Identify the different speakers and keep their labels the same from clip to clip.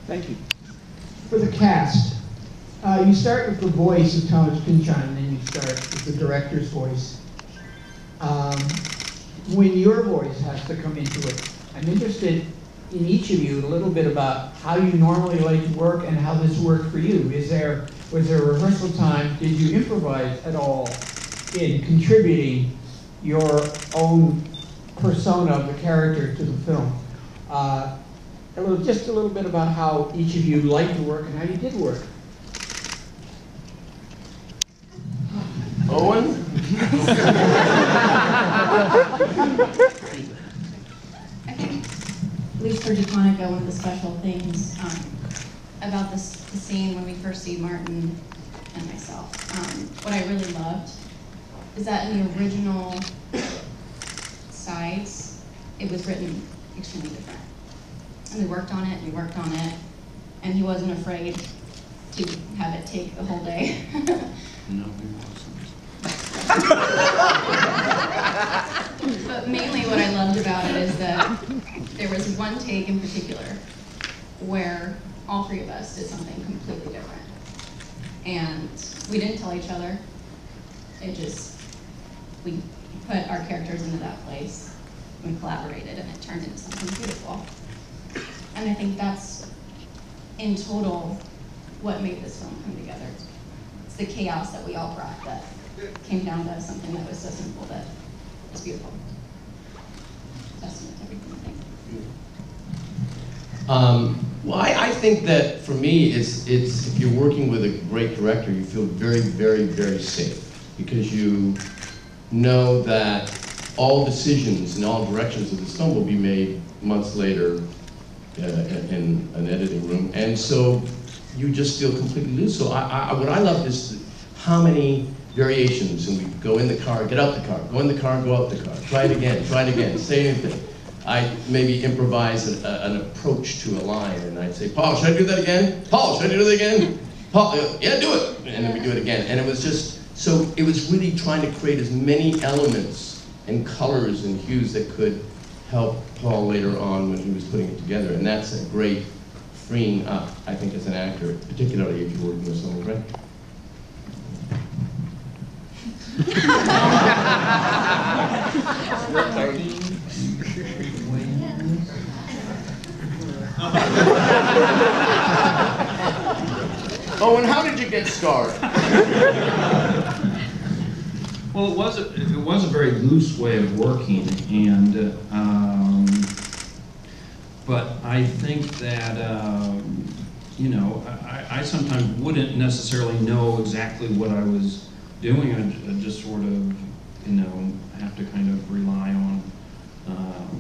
Speaker 1: Thank you.
Speaker 2: For the cast, you start with the voice of Thomas Pynchon, and then you start with the director's voice. When your voice has to come into it, I'm interested in each of you a little bit about how you normally like to work and how this worked for you. Was there rehearsal time? Did you improvise at all in contributing your own persona of the character to the film? Just a little bit about how each of you liked to work and how you did work.
Speaker 3: Owen?
Speaker 4: I think, at least for Japonica, one of the special things about the scene when we first see Martin and myself, what I really loved is that in the original sides, it was written extremely different. And we worked on it, and he wasn't afraid to have it take the whole day.
Speaker 3: No, we wasn't.
Speaker 4: But mainly what I loved about it is that there was one take in particular where all three of us did something completely different. And we didn't tell each other. We put our characters into that place, we collaborated, and it turned into something beautiful. And I think that's, in total, what made this film come together. It's the chaos that we all brought that came down to something that was so simple that it's beautiful. Testament to everything, I think.
Speaker 3: Well, I think that for me, it's if you're working with a great director, you feel very, very, very safe because you know that all decisions in all directions of this film will be made months later in an editing room, and so you just feel completely loose. So what I love is how many variations, and we go in the car, get out the car, go in the car, go out the car, try it again, say anything. I maybe improvise an approach to a line, and I'd say, Paul, should I do that again? Paul, should I do that again? Paul, yeah, do it. And then we do it again. And it was just, so it was really trying to create as many elements and colors and hues that could help Paul later on when he was putting it together. And that's a great freeing up, I think, as an actor, particularly if you're working with someone great. Owen, how did you get scarred?
Speaker 5: Well, it was a very loose way of working, and but I think that you know, I sometimes wouldn't necessarily know exactly what I was doing. I just sort of, you know, have to kind of rely on,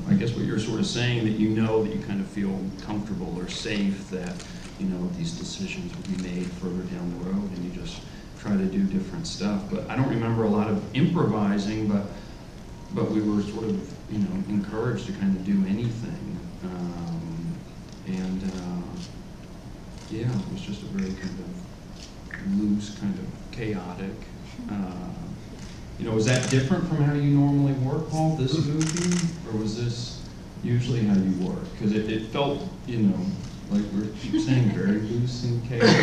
Speaker 5: I guess what you're sort of saying, that you know that you kind of feel comfortable or safe that, you know, these decisions will be made further down the road, and you just try to do different stuff. But I don't remember a lot of improvising, but we were sort of, you know, encouraged to kind of do anything. Yeah, it was just a very kind of loose, kind of chaotic. You know, was that different from how you normally work, Paul, this movie? Or was this usually how you work? Because it felt, you know, like we keep saying, very loose and chaotic.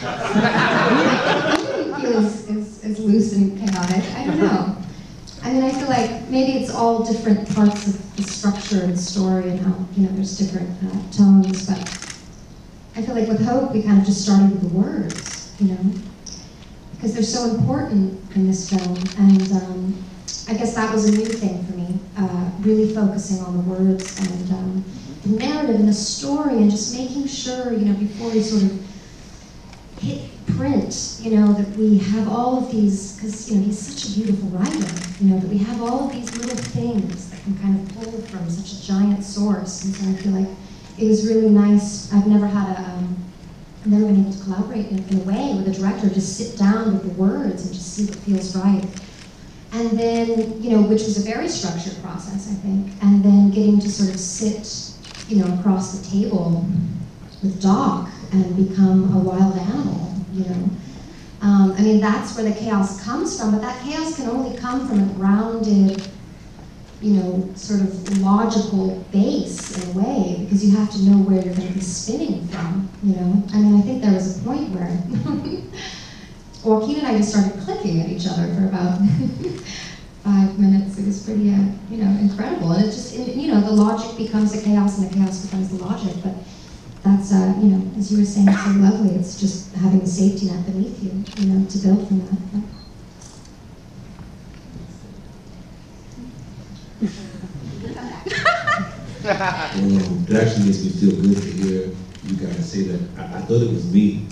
Speaker 6: I didn't feel as loose and chaotic. I don't know. I mean, I feel like maybe it's all different parts of the structure and the story and how, you know, there's different tones, but I feel like with Hope, we kind of just started with the words, you know, because they're so important in this film, and I guess that was a new thing for me, really focusing on the words and the narrative and the story, and just making sure, you know, before we sort of hit print, you know, that we have all of these, because, you know, he's such a beautiful writer, you know, that we have all of these little things that can kind of pull from such a giant source, and so I feel like it was really nice. I've never been able to collaborate in a way with a director, just sit down with the words and just see what feels right. And then, you know, which was a very structured process, I think, and then getting to sort of sit, you know, across the table with Doc and become a wild animal, you know. I mean, that's where the chaos comes from, but that chaos can only come from a grounded you know, sort of logical base in a way, because you have to know where you're going to be spinning from, you know? I mean, I think there was a point where Joaquin and I just started clicking at each other for about 5 minutes. It was pretty, you know, incredible. And it just, you know, the logic becomes the chaos and the chaos becomes the logic, but that's, you know, as you were saying, so lovely. It's just having a safety net beneath you, you know, to build from that. Yeah.
Speaker 1: It actually makes me feel good to hear you guys say that. I thought it was me.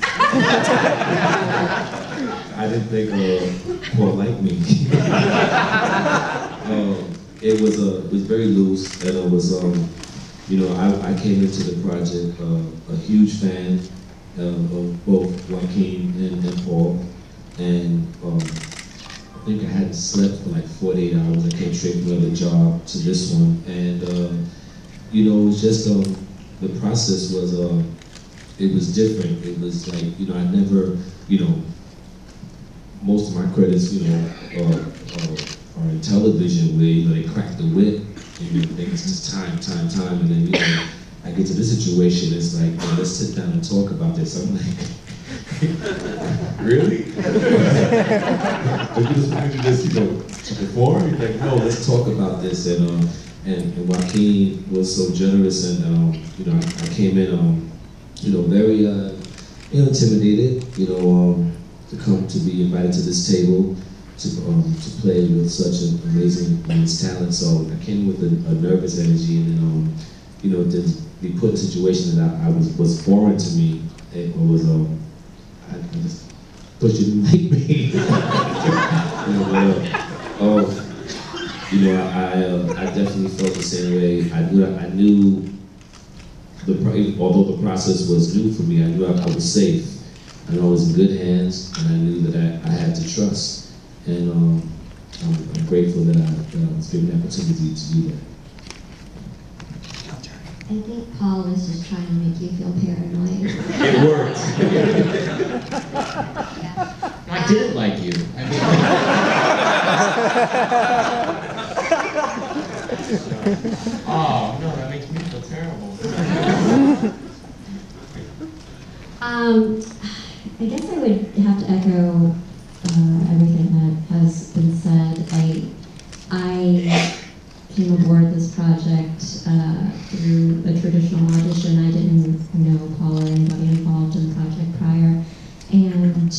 Speaker 1: I didn't think Paul liked me. It was very loose, and it was, you know, I came into the project a huge fan of both Joaquin and Paul, and I think I hadn't slept for like 48 hours. I came straight from another job to this one, and you know, it was just the process was it was different. It was like, you know, I never, you know, most of my credits, you know, are in television where, you know, they crack the whip and you think it's just time, and then, you know, I get to this situation, it's like, well, let's sit down and talk about this. I'm like, really? Did you just wanted to just, you know, to perform? You're like, no, let's talk about this. And Joaquin was so generous, and you know, I came in, you know, very you know, intimidated, you know, to come to be invited to this table to play with such an amazing immense talent. So I came with a nervous energy, and then you know, to be put in a situation that I was foreign to me. It was I just thought you didn't like me. You know, I definitely felt the same way. I knew although the process was new for me, I knew I was safe. I knew I was in good hands, and I knew that I had to trust. And I'm grateful that I was given the opportunity to do that.
Speaker 6: I think Paul was just trying to make you feel paranoid.
Speaker 1: It worked.
Speaker 7: I didn't like you. Oh, no, that makes me feel terrible.
Speaker 6: I guess I would have to echo everything that has been said. I came aboard this project through a traditional audition. I didn't know Paul or anybody involved in the project prior. And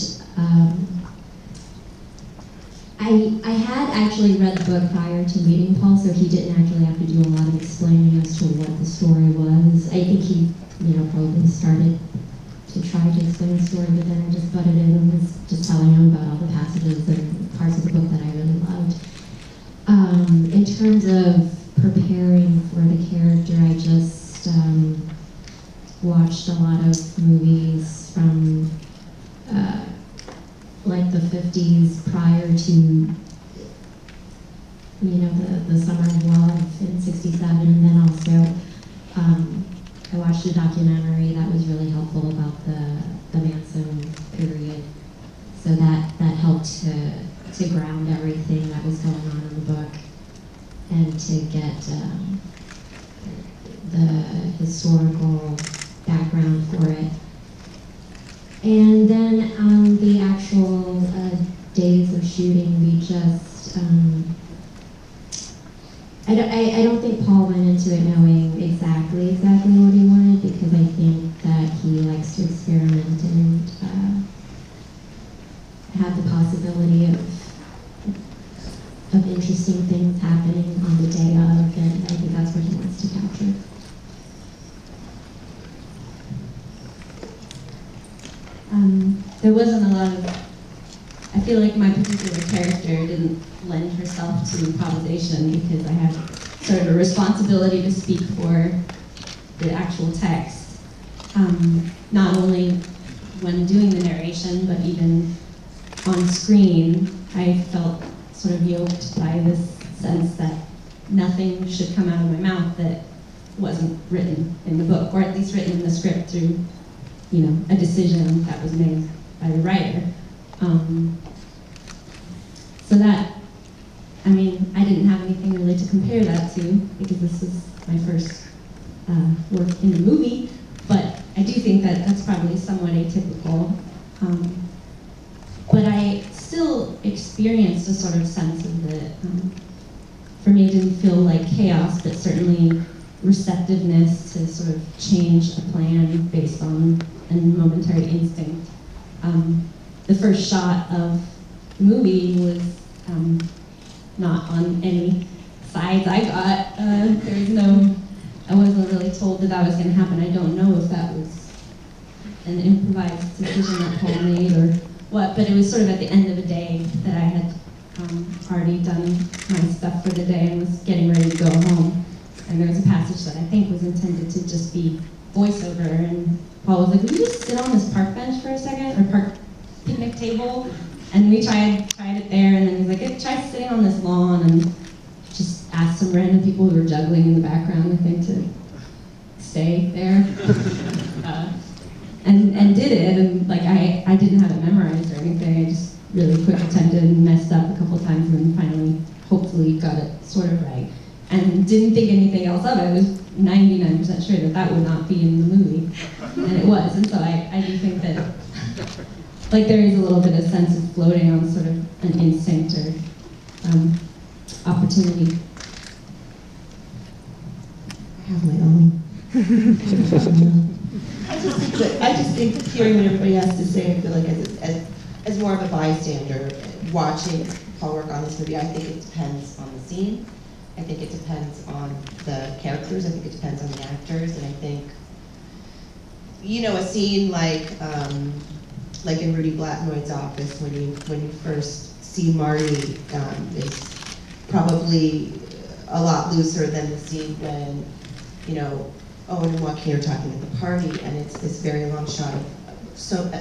Speaker 6: I had actually read the book prior to meeting Paul, so he didn't actually have to do a lot of explaining as to what the story was. I think he, you know, probably started to try to explain the story, but then I just butted in and was just telling him about all the passages and parts of the book that I really loved. In terms of preparing for the character, I just watched a lot of movies from like the 50s prior to, you know, the Summer of Love in '67, and then also I watched a documentary that was really helpful about the Newsom period. So that helped to ground everything that was going on in the book and to get the historical background for it. And then on the actual days of shooting, we just, I don't think Paul went into it knowing exactly what he wanted, because I think that he likes to experiment and have the possibility of interesting things happening on the day of, and I think that's what he wants to capture.
Speaker 8: There wasn't a lot of, I feel like my particular character didn't lend herself to improvisation because I had sort of a responsibility to speak for the actual text, not only when doing the narration, but even on screen. I felt sort of yoked by this sense that nothing should come out of my mouth that wasn't written in the book, or at least written in the script through, you know, a decision that was made by the writer. So that I mean, I didn't have anything really to compare that to because this was my first work in a movie, but I do think that that's probably somewhat atypical. But I still experienced a sort of sense of the, for me it didn't feel like chaos, but certainly receptiveness to sort of change a plan based on a momentary instinct. The first shot of the movie was not on any sides I got. There was no, I wasn't really told that that was going to happen. I don't know if that was an improvised decision that Paul made or what, but it was sort of at the end of the day that I had already done my stuff for the day and was getting ready to go home. And there was a passage that I think was intended to just be voiceover, and Paul was like, "Will you just sit on this park bench for a second, or park picnic table?" And we tried it there, and then he's like, "Try sitting on this lawn," and just asked some random people who were juggling in the background, I think, to stay there. And did it, and like I didn't have it memorized or anything. I just really quick attempted and messed up a couple times, and then finally, hopefully, got it sort of right. And didn't think anything else of it. I was 99% sure that that would not be in the movie, and it was. And so I do think that, like, there is a little bit of sense of floating on sort of an instinct or opportunity.
Speaker 9: I have my own. I just think hearing what everybody has to say, I feel like as more of a bystander watching Paul work on this movie, I think it depends on the scene. I think it depends on the characters. I think it depends on the actors. And I think, you know, a scene like in Rudy Blatnoy's office, when you first see Marty, is probably a lot looser than the scene when, you know, Owen and Joaquin are talking at the party, and it's this very long shot of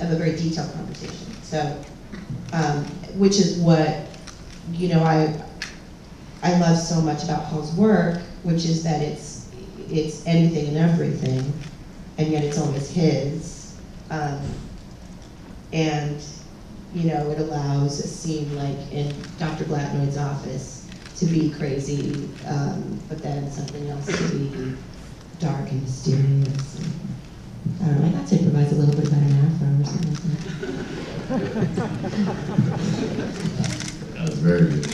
Speaker 9: a very detailed conversation. So, which is what, you know, I love so much about Paul's work, which is that it's anything and everything, and yet it's always his. And, you know, it allows a scene like in Dr. Blatnoy's office to be crazy, but then something else to be dark and mysterious. And, I don't know, I got to improvise a little bit about an afro or something like that.
Speaker 10: That was very good.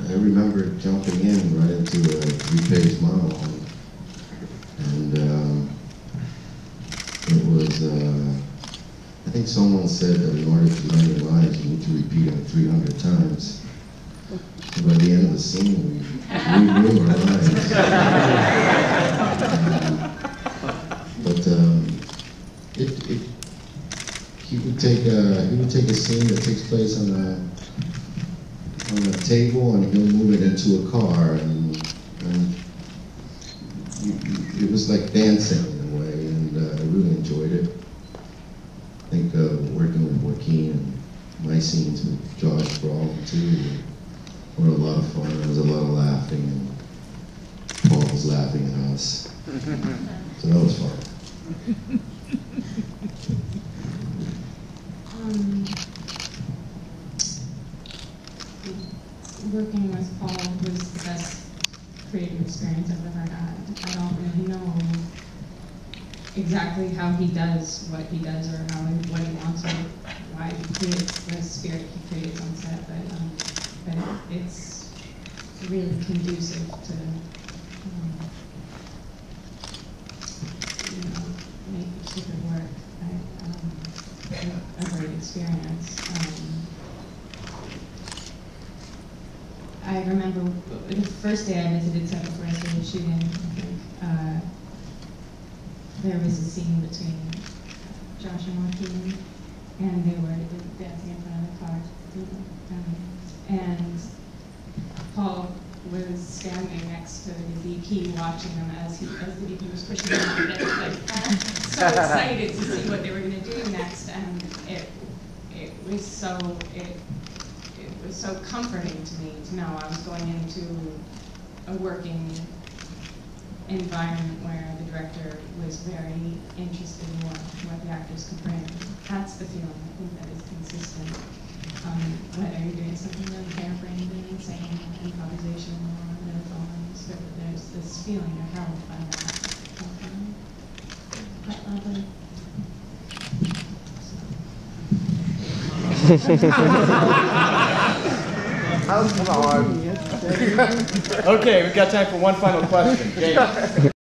Speaker 10: I remember jumping in right into a 3-page monologue, and it was, I think someone said that in order to learn your lines, you need to repeat them 300 times. And by the end of the scene, we knew our lines. He would take a scene that takes place on a table, and he'll move it into a car, and it was like dancing in a way, and I really enjoyed it. I think working with Joaquin and my scenes with Josh Brawl too were a lot of fun. There was a lot of laughing, and Paul was laughing at us, so that was fun.
Speaker 11: Working with Paul was the best creative experience I've ever had. I don't really know exactly how he does what he does, or what he wants, or why he creates the spirit he creates on set, but it's really conducive to you know, make stupid work. A great experience. I remember the first day I visited set before I started shooting, I think, there was a scene between Josh and Joaquin, and they were dancing in front of the car. And Paul was standing next to the DP watching them as the DP was pushing them out there, like, so excited to see what they were going to do next, and it was so comforting to me to know I was going into a working environment where the director was very interested in what the actors could bring. That's the feeling I think that is consistent whether you're doing something really harebrained and insane, improvisation, or metaphors, so there's this feeling of how fun that quite lovely.
Speaker 12: Okay, we've got time for one final question. Jena.